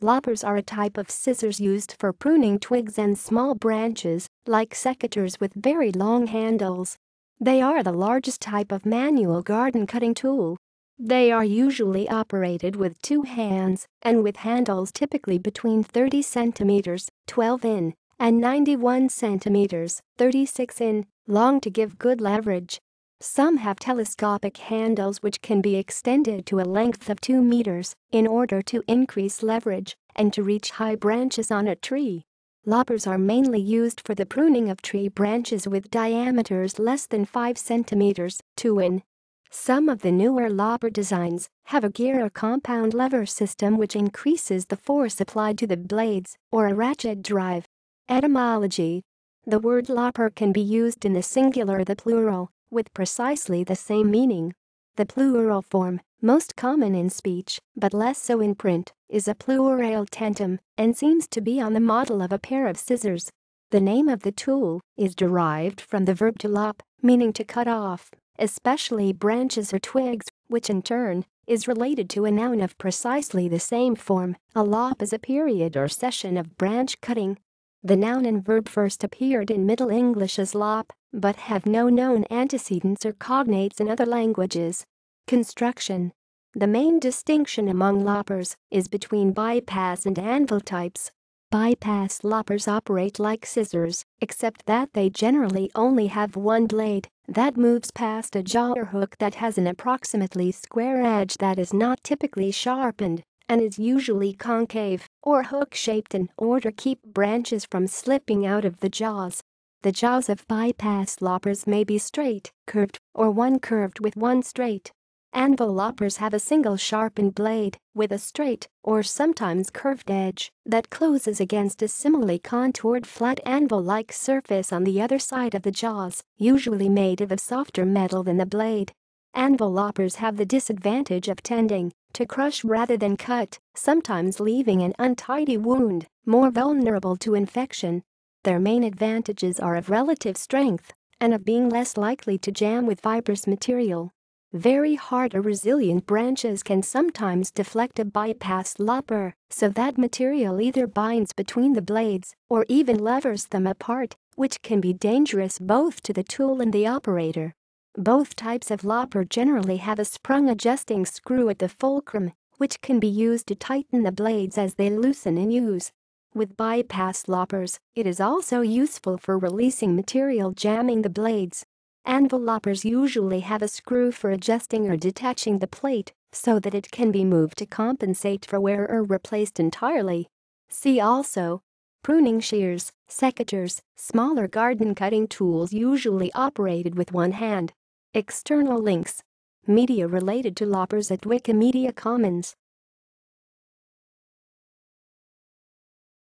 Loppers are a type of scissors used for pruning twigs and small branches, like secateurs with very long handles. They are the largest type of manual garden cutting tool. They are usually operated with two hands and with handles typically between 30 centimeters (12 in) and 91 centimeters (36 in) long to give good leverage. Some have telescopic handles which can be extended to a length of 2 meters in order to increase leverage and to reach high branches on a tree. Loppers are mainly used for the pruning of tree branches with diameters less than 5 centimeters (2 in). Some of the newer lopper designs have a gear or compound lever system which increases the force applied to the blades, or a ratchet drive. Etymology: the word lopper can be used in the singular or the plural, with precisely the same meaning. The plural form, most common in speech but less so in print, is a plural tentum and seems to be on the model of a pair of scissors. The name of the tool is derived from the verb to lop, meaning to cut off, especially branches or twigs, which in turn is related to a noun of precisely the same form. A lop is a period or session of branch cutting. The noun and verb first appeared in Middle English as lop, but have no known antecedents or cognates in other languages. Construction: the main distinction among loppers is between bypass and anvil types. Bypass loppers operate like scissors, except that they generally only have one blade that moves past a jaw or hook that has an approximately square edge that is not typically sharpened and is usually concave or hook-shaped in order to keep branches from slipping out of the jaws. The jaws of bypass loppers may be straight, curved, or one curved with one straight. Anvil loppers have a single sharpened blade with a straight or sometimes curved edge that closes against a similarly contoured flat anvil-like surface on the other side of the jaws, usually made of a softer metal than the blade. Anvil loppers have the disadvantage of tending to crush rather than cut, sometimes leaving an untidy wound more vulnerable to infection. Their main advantages are of relative strength and of being less likely to jam with fibrous material. Very hard or resilient branches can sometimes deflect a bypass lopper so that material either binds between the blades or even levers them apart, which can be dangerous both to the tool and the operator. Both types of lopper generally have a sprung adjusting screw at the fulcrum, which can be used to tighten the blades as they loosen in use. With bypass loppers, it is also useful for releasing material jamming the blades. Anvil loppers usually have a screw for adjusting or detaching the plate so that it can be moved to compensate for wear or replaced entirely. See also: pruning shears, secateurs, smaller garden cutting tools usually operated with one hand. External links. Media related to loppers at Wikimedia Commons.